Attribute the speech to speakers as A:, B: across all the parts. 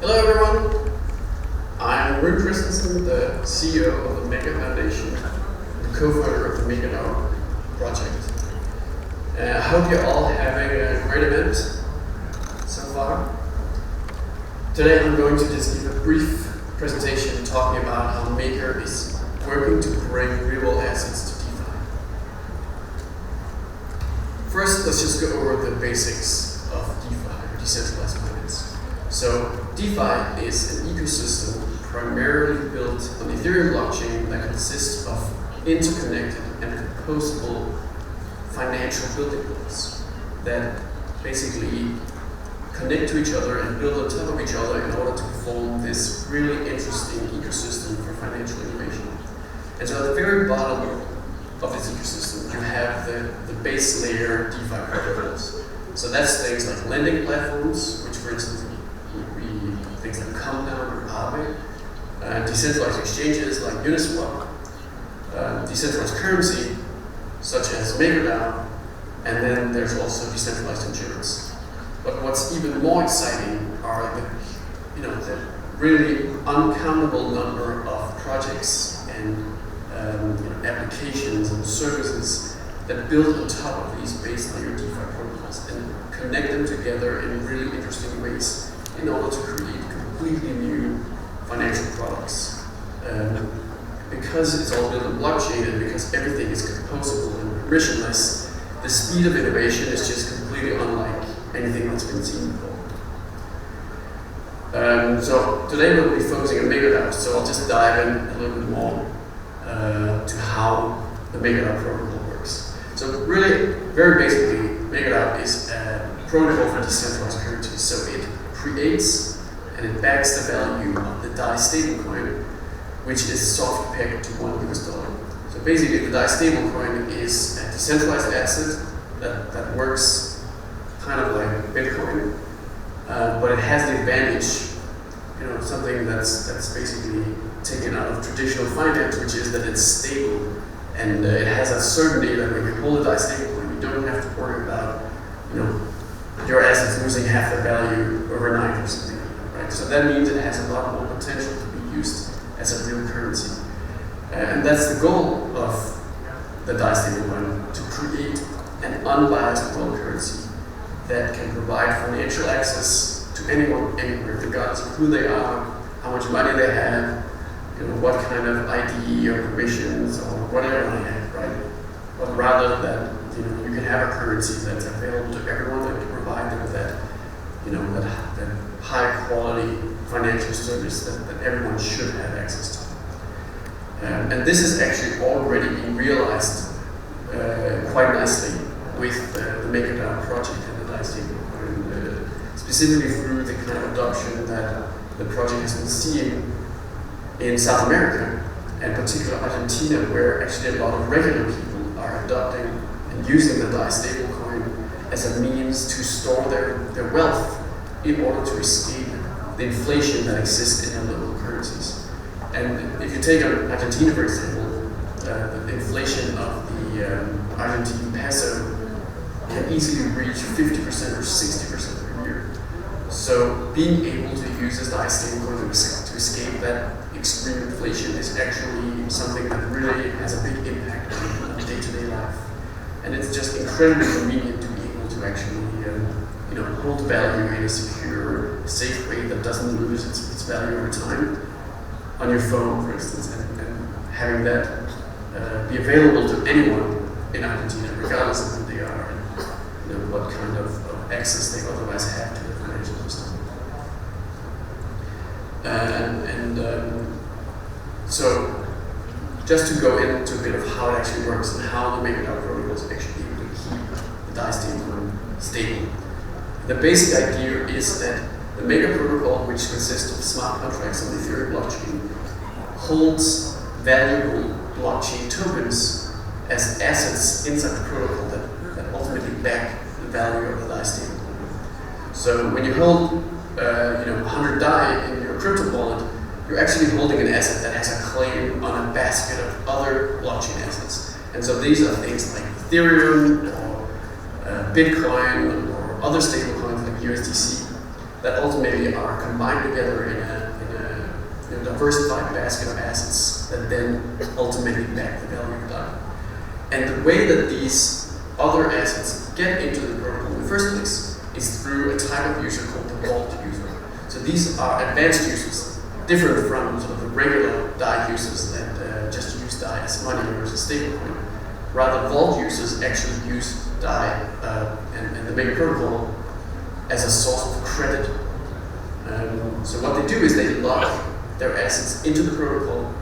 A: Hello everyone, I'm Christensen, the CEO of the Maker Foundation, the co-founder of the MakerDAO project. I hope you're all having a great event so far. Today I'm going to just give a brief presentation talking about how Maker is working to bring real-world assets to DeFi. First, let's just go over the basics of DeFi, or decentralized finance. So DeFi is an ecosystem primarily built on the Ethereum blockchain that consists of interconnected and composable financial building blocks that basically connect to each other and build on top of each other in order to form this really interesting ecosystem for financial innovation. And so at the very bottom of this ecosystem, you have the base layer DeFi protocols. So that's things like lending platforms, which for instance would be things like Compound or Aave, decentralized exchanges like Uniswap, decentralized currency such as MakerDAO, and then there's also decentralized insurance. But what's even more exciting are the really uncountable number of projects and applications and services that build on top of these base layer DeFi protocols and connect them together in really interesting ways in order to create completely new financial products. Because it's all built on blockchain and because everything is composable and permissionless, the speed of innovation is just completely unlike anything that's been seen before. So today we'll be focusing on MakerDAO, so I'll just dive in a little bit more to how the MakerDAO protocol works. So really, very basically, MakerDAO is a protocol for decentralized currencies. So it creates and it backs the value of the DAI stablecoin, which is soft pegged to $1. So basically, the DAI stablecoin is a decentralized asset that works kind of like Bitcoin, but it has the advantage, something that's basically taken out of traditional finance, which is that it's stable and it has a certainty that when you hold a DAI stablecoin, you don't have to worry about, your assets losing half their value overnight or something, right? So that means it has a lot more potential to be used as a real currency. And that's the goal of the DAI stablecoin, to create an unbiased world currency that can provide financial access to anyone, anywhere, regardless of who they are, how much money they have, what kind of ID or permissions or whatever they have, right? But rather that you can have a currency that's available to everyone that can provide them that that high quality financial service that everyone should have access to. And this is actually already being realized quite nicely with the MakerDAO project and the DAI stablecoin, specifically through the kind of adoption that the project has been seeing in South America, and particularly Argentina, where actually a lot of regular people are adopting and using the DAI stablecoin as a means to store their wealth in order to escape the inflation that exists in their local currencies. And if you take Argentina, for example, the inflation of the Argentine peso can easily reach 50% or 60% per year. So being able to use this DAI stablecoin to escape that extreme inflation is actually something that really has a big impact on day-to-day life. And it's just incredibly convenient to be able to actually hold value in a secure, safe way that doesn't lose its value over time on your phone, for instance, and having that be available to anyone in Argentina, regardless of who they are and what kind of access they otherwise have to the financial system. So just to go into a bit of how it actually works and how the MakerDAO protocol is actually able to keep the DAI stablecoin stable. The basic idea is that the Maker protocol, which consists of smart contracts on the Ethereum blockchain, holds valuable blockchain tokens as assets inside the protocol that ultimately back the value of the DAI stablecoin. So when you hold 100 DAI in your crypto wallet, you're actually holding an asset that has a claim on a basket of other blockchain assets. And so these are things like Ethereum or Bitcoin or other stablecoins like USDC. that ultimately are combined together in a diversified basket of assets that then ultimately back the value of DAI. And the way that these other assets get into the protocol in the first place is through a type of user called the vault user. So these are advanced users, different from sort of the regular DAI users that just use DAI as money or as a stablecoin. Rather, vault users actually use DAI and the Maker protocol as a source of credit. So what they do is they lock their assets into the protocol,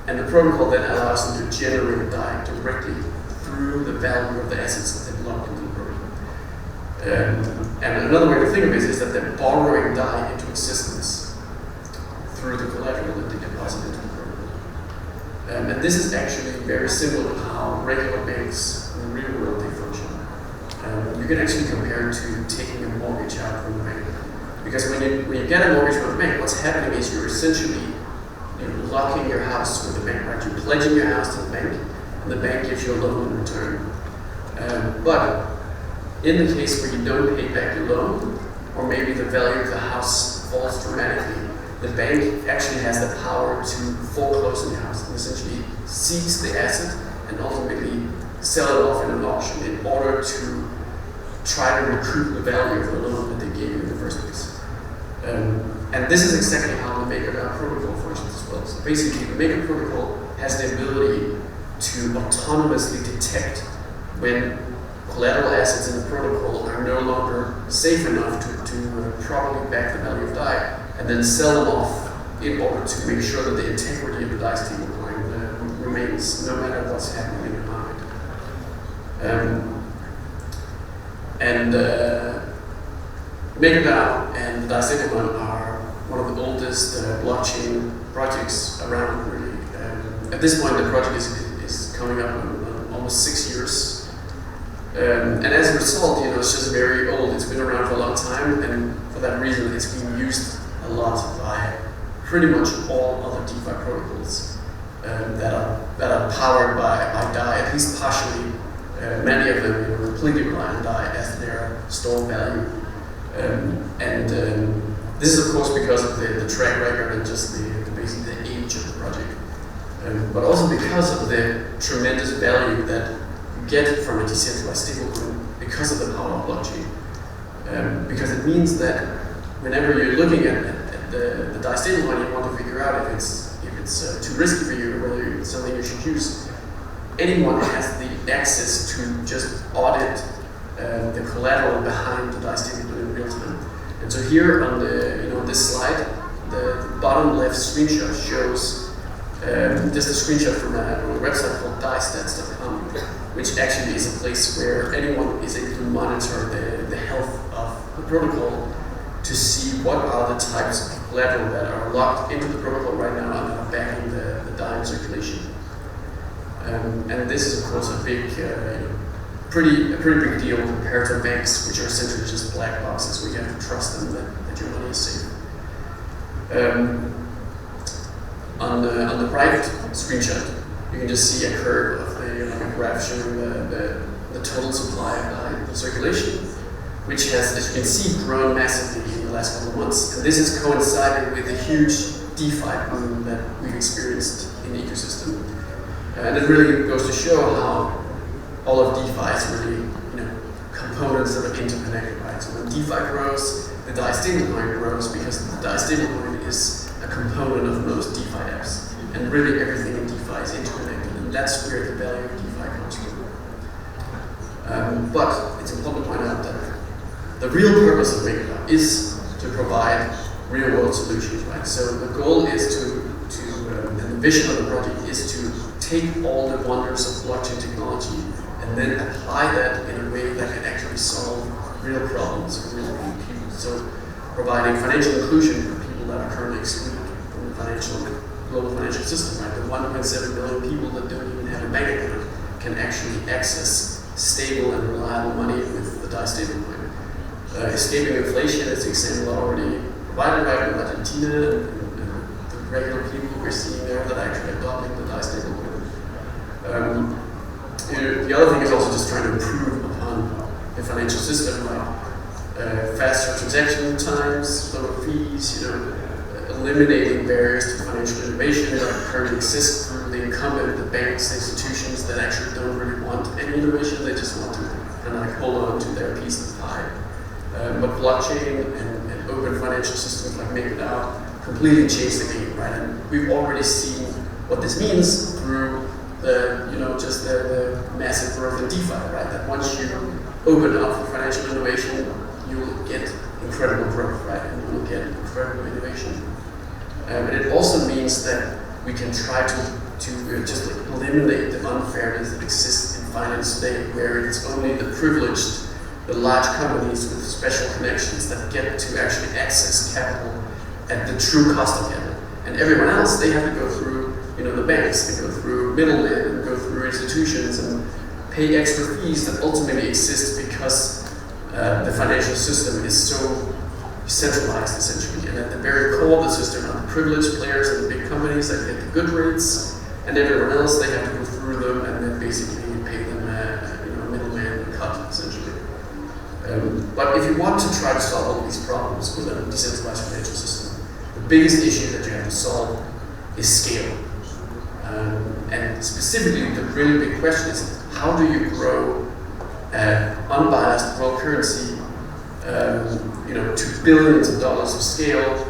A: and the protocol then allows them to generate DAI directly through the value of the assets that they've locked into the protocol. And another way to think of it is that they're borrowing DAI into existence through the collateral that they deposit into the protocol. And this is actually very similar to how regular banks in the real world they function. You can actually compare it to taking a mortgage out from the bank. Because when you get a mortgage from a bank, what's happening is you're essentially locking your house with the bank, right? You're pledging your house to the bank, and the bank gives you a loan in return. But in the case where you don't pay back your loan, or maybe the value of the house falls dramatically, the bank actually has the power to foreclose on your house and essentially seize the asset and ultimately sell it off in an auction in order to try to recoup the value of the loan that they gave you in the first place. And this is exactly how the Maker protocol functions as well. So basically, the Maker protocol has the ability to autonomously detect when collateral assets in the protocol are no longer safe enough to properly back the value of DAI, and then sell them off in order to make sure that the integrity of the DAI stablecoin remains no matter what's happening in the market. MakerDAO and the DAI stablecoin are one of the oldest blockchain projects around, really. At this point, the project is coming up on almost 6 years. And as a result, it's just very old. It's been around for a long time, and for that reason, it's being used a lot by pretty much all other DeFi protocols that are powered by DAI, at least partially. Many of them completely rely on DAI as their stored value. This is of course because of the track record and just basically the age of the project, but also because of the tremendous value that you get from a decentralized stablecoin because of the power of blockchain. Because it means that whenever you're looking at the DAI stablecoin, you want to figure out if it's too risky for you or whether it's something you should use. Anyone has the access to just audit the collateral behind the DAI stablecoin in real time. And so here on this slide, the bottom left screenshot shows just a screenshot from a website called DAIstats.com, which actually is a place where anyone is able to monitor the health of the protocol to see what are the types of collateral that are locked into the protocol right now and are backing the DAI circulation. And this is of course a big, pretty big deal compared to banks, which are essentially just black boxes where you have to trust them that your money is safe. On the right screenshot, you can just see a curve of a graph showing the total supply of DAI circulation, which has, as you can see, grown massively in the last couple of months. And this has coincided with a huge DeFi boom that we've experienced in the ecosystem. And it really goes to show how all of DeFi is really, components that are interconnected, right? So when DeFi grows, the DAI stablecoin grows because the DAI stablecoin is a component of most DeFi apps. And really everything in DeFi is interconnected, and that's where the value of DeFi comes from. But it's important to point out that the real purpose of MakerDAO is to provide real-world solutions, right? So the goal is and the vision of the project is to take all the wonders of blockchain technology and then apply that in a way that can actually solve real problems for real people. So providing financial inclusion for people that are currently excluded from the global financial system, right? The 1.7 billion people that don't even have a bank account can actually access stable and reliable money with the DAI stablecoin. Escaping inflation is the example already provided right in Argentina, and the regular people we're seeing there that are actually adopting the DAI stablecoin. The other thing is also just trying to improve upon the financial system, right? faster transaction times, lower fees, eliminating barriers to financial innovation that currently exist through the incumbent, the banks, institutions that actually don't really want any innovation. They just want to kind of like hold on to their piece of the pie. But blockchain and open financial systems like MakerDAO completely changed the game, right? And we've already seen what this means through just the massive growth in DeFi, right? That once you open up for financial innovation, you will get incredible growth, right? And you will get incredible innovation. And it also means that we can try to just like eliminate the unfairness that exists in finance today, where it's only the privileged, the large companies with special connections that get to actually access capital at the true cost of capital. And everyone else, they have to go through the banks, they go through middlemen, and go through institutions and pay extra fees that ultimately exist because the financial system is so centralized, essentially. And at the very core of the system are the privileged players and the big companies that get the good rates, and everyone else, they have to go through them and then basically pay them a middleman cut, essentially. But if you want to try to solve all these problems with a decentralized financial system, the biggest issue that you have to solve is scale. And specifically, the really big question is, how do you grow unbiased world currency to billions of dollars of scale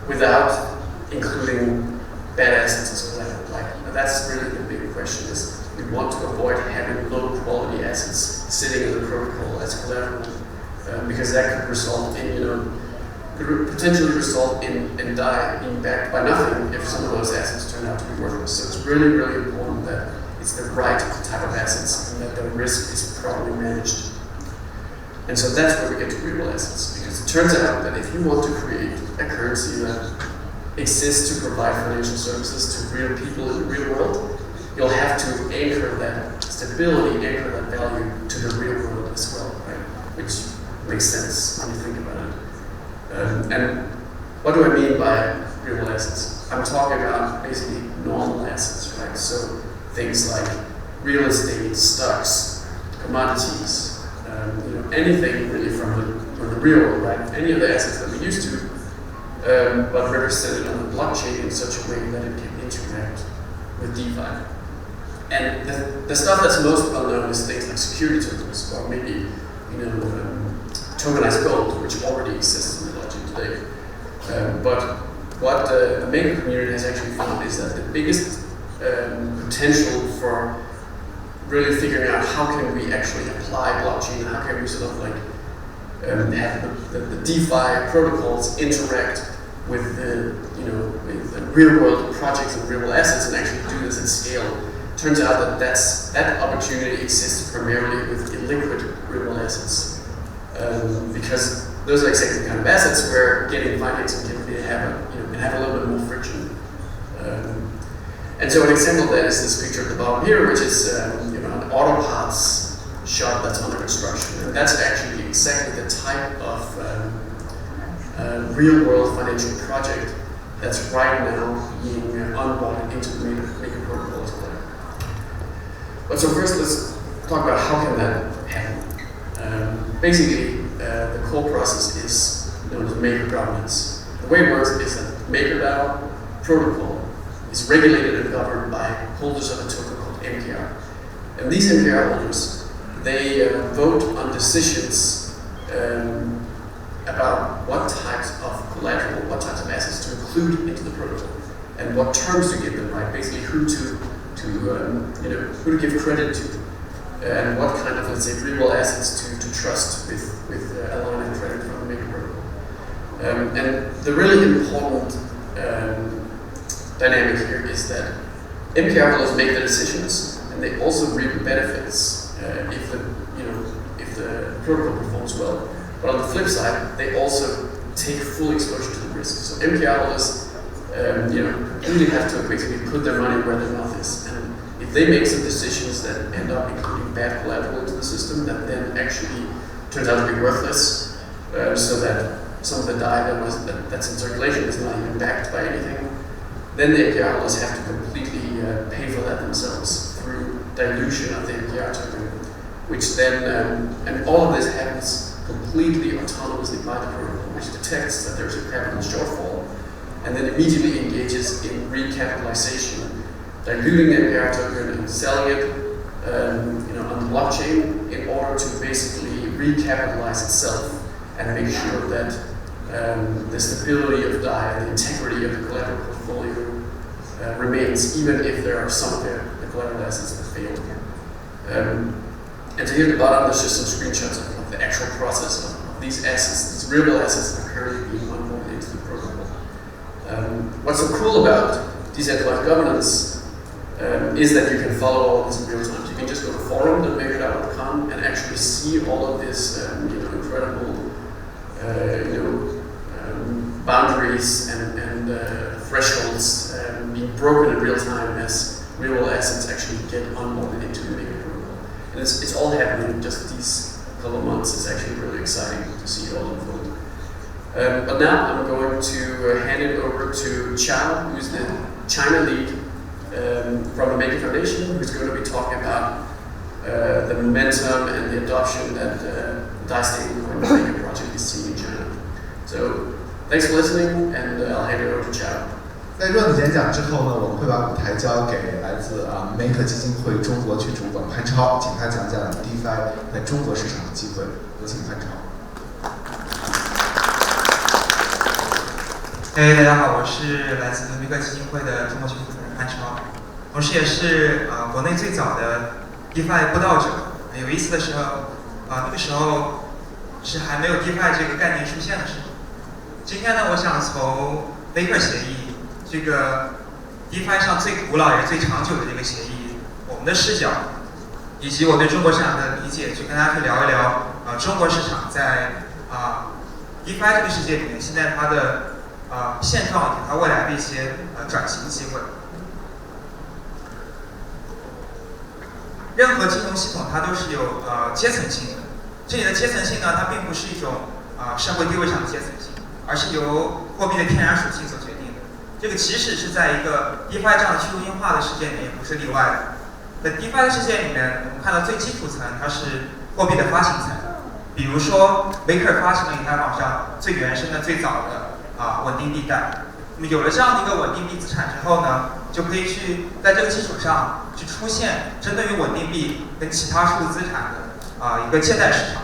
A: without including bad assets as collateral? Like, that's really the big question. Is we want to avoid having low quality assets sitting in the protocol as collateral, because that could result in could potentially result in being backed by nothing if some of those assets turn out to be worthless. So it's really, really important that it's the right type of assets and that the risk is properly managed. And so that's where we get to real assets, because it turns out that if you want to create a currency that exists to provide financial services to real people in the real world, you'll have to anchor that stability, anchor that value to the real world as well, right? Which makes sense when you think about it. And what do I mean by real assets? I'm talking about basically normal assets, right? So things like real estate, stocks, commodities, anything really from the real world, right? Any of the assets that we used to, but represented on the blockchain in such a way that it can interact with DeFi. And the stuff that's most well known is things like security tokens, or maybe tokenized gold, which already exists in the blockchain today. But what the Maker community has actually found is that the biggest potential for really figuring out how can we actually apply blockchain, how can we sort of like have the DeFi protocols interact with with the real world projects and real world assets and actually do this at scale. Turns out that that opportunity exists primarily with illiquid real world assets. Because those are exactly the kind of assets where getting financing can have a little bit more friction. And so an example of that is this picture at the bottom here, which is an auto parts shop that's under construction, and that's actually exactly the type of real-world financial project that's right now being onboarded into the Maker protocol as well. But so first, let's talk about how can that happen. Basically, the core process is known as Maker governance. The way it works is that MakerDAO protocol is regulated and governed by holders of a token called MKR. And these MKR holders, they vote on decisions about what types of collateral, what types of assets to include into the protocol, and what terms to give them, right? Basically, who to give credit to. And what kind of, let's say, real assets to trust with a line of credit from the Maker protocol. And the really important dynamic here is that MKR holders make the decisions, and they also reap the benefits if the protocol performs well. But on the flip side, they also take full exposure to the risk. So MKR holders, really have to basically put their money where their mouth is. And if they make some decisions that end up including bad collateral into the system that then actually turns out to be worthless, so that some of the DAI that's in circulation is not even backed by anything, then the MKR holders have to completely pay for that themselves through dilution of the MKR token, which then, and all of this happens completely autonomously by the protocol, which detects that there's a capital shortfall, and then immediately engages in recapitalization, diluting the API token and selling it on the blockchain in order to basically recapitalize itself and make sure that the stability of DAI, the integrity of the collateral portfolio remains, even if there are some of the collateral assets that fail. And so here at the bottom, there's just some screenshots of the actual process of these assets, these real assets that are currently being onboarded into the protocol. What's so cool about decentralized governance is that you can follow all this in real time. So you can just go to forum.makerit.com and actually see all of this incredible boundaries and thresholds being broken in real time as real assets actually get onboarded into the Maker protocol. And it's all happening just these couple of months. It's actually really exciting to see it all unfold. But now I'm going to hand it over to Chao, who's the China lead from the Maker Foundation, who's going to be talking about the momentum and the adoption that DAI stablecoin Maker project is seeing in China. So thanks for listening, and I'll hand it over to Chao.
B: 在 Rune 的演讲之后呢，我们会把舞台交给来自Maker 基金会中国区主管潘超，请他讲讲 DeFi 在中国市场的机会。有请潘超。
C: 大家好，我是来自Maker 基金会的中国区负责人潘超，同时也是国内最早的 DeFi 布道者。有意思的时候，那个时候是还没有 DeFi 这个概念出现的时候。今天呢，我想从 Maker 协议这个 DeFi 上最古老也是最长久的这个协议，我们的视角，以及我对中国市场的理解，去跟大家去聊一聊中国市场在DeFi 这个世界里面，现在它的现状以及它未来的一些转型机会。任何金融系统它都是有阶层性的，这里的阶层性呢，它并不是一种社会地位上的阶层性，而是由货币的天然属性所决定的。这个即使是在一个 DeFi 这样的去中心化的世界里面，也不是例外的。在 DeFi 的世界里面，我们看到最基础层它是货币的发行层，比如说 Maker 发行了以太坊上最原生的、最早的稳定币贷。那么有了这样的一个稳定币资产之后呢，就可以去在这个基础上去出现针对于稳定币跟其他数字资产的一个借贷市场。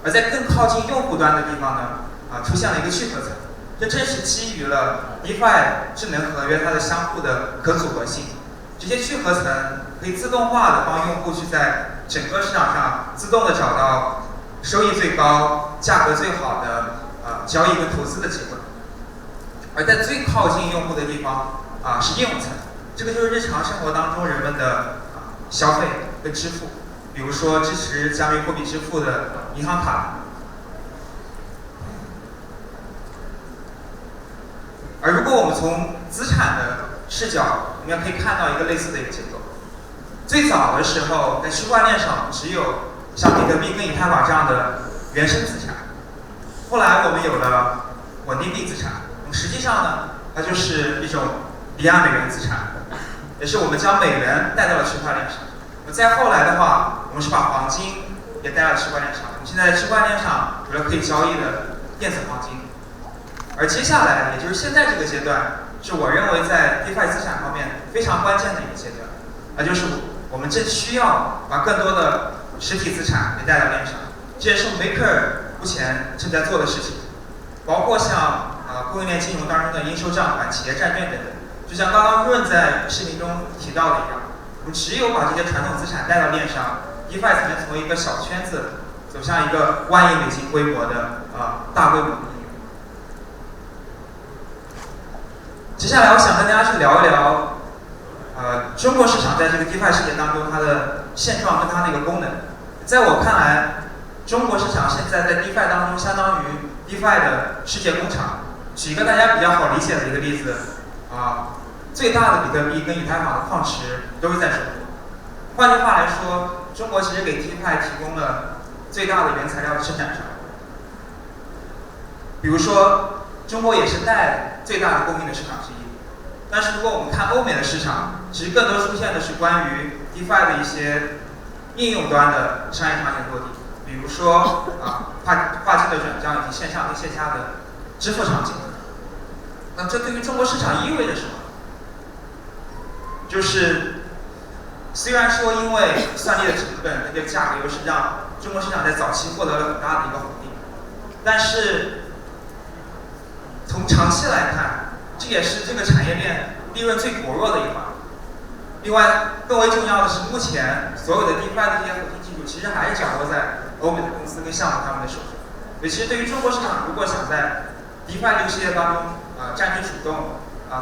C: 而在更靠近用户端的地方呢，出现了一个聚合层。这正是基于了 DeFi 智能合约它的相互的可组合性。这些聚合层可以自动化的帮用户去在整个市场上自动的找到收益最高、价格最好的交易跟投资的机会。而在最靠近用户的地方是应用层，这个就是日常生活当中人们的消费跟支付，比如说支持加密货币支付的银行卡。而如果我们从资产的视角，我们也可以看到一个类似的一个结构。最早的时候，在区块链上只有像比特币跟以太坊这样的原生资产，后来我们有了稳定币资产。实际上呢，它就是一种离岸美元资产，也是我们将美元带到了区块链上。再后来的话，我们是把黄金也带到区块链上。我们现在在区块链上有了可以交易的电子黄金。而接下来，也就是现在这个阶段，是我认为在 DeFi 资产方面非常关键的一个阶段，那就是我们正需要把更多的实体资产给带到链上。这也是 Maker 目前正在做的事情，包括像供应链金融当中的应收账款、企业债券等等。就像刚刚Rune在视频中提到的一样，我们只有把这些传统资产带到链上 ，DeFi 才能从一个小圈子走向一个万亿美金规模的大规模的应用。接下来我想跟大家去聊一聊，中国市场在这个 DeFi 世界当中它的现状跟它的一个功能。在我看来，中国市场现在在 DeFi 当中相当于 DeFi 的世界工厂。举一个大家比较好理解的一个例子，最大的比特币跟以太坊的矿池都是在中国。换句话来说，中国其实给 DeFi 提供了最大的原材料的生产商。比如说，中国也是贷最大的供应的市场之一。但是如果我们看欧美的市场，其实更多出现的是关于 DeFi 的一些应用端的商业场景落地。比如说跨境的转账以及线上跟线下的支付场景。那这对于中国市场意味着什么？就是虽然说因为算力的成本跟这个价格优势让中国市场在早期获得了很大的一个红利，但是从长期来看，这也是这个产业链利润最薄弱的一环。另外，更为重要的是，目前所有的 DeFi 的这些核心技术，其实还是掌握在欧美的公司跟项目他们的手上。所以，其实对于中国市场，如果想在 DeFi 这个世界当中占据主动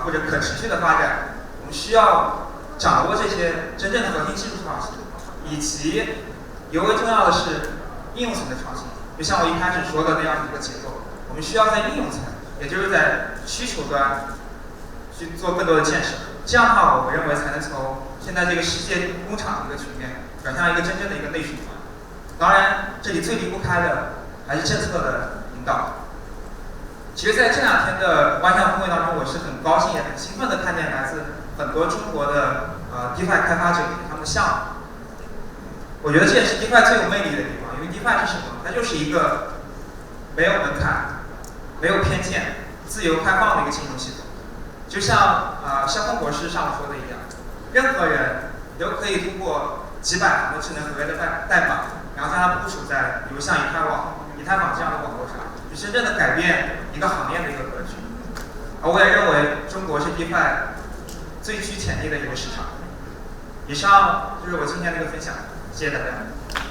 C: 或者可持续的发展，我们需要掌握这些真正的核心技术创新，以及尤为重要的是应用层的创新。就像我一开始说的那样的一个结构，我们需要在应用层，也就是在需求端去做更多的建设。这样的话，我认为才能从现在这个世界工厂的一个局面转向一个真正的一个内循环。当然，这里最离不开的还是政策的引导。其实，在这2天的Wanxiang峰会当中，我是很高兴也很兴奋的看见来自很多中国的DeFi 开发者以及他们的项目。我觉得这也是 DeFi 最有魅力的地方，因为 DeFi 是什么？它就是一个没有门槛、没有偏见、自由开放的一个金融系统。就像肖峰博士上午说的一样，任何人都可以通过几百行的智能合约的代码，然后将它部署在比如像以太坊这样的网络上，去真正的改变一个行业的一个格局。而我也认为中国是 DeFi 最具潜力的一个市场。以上就是我今天的一个分享，谢谢大家。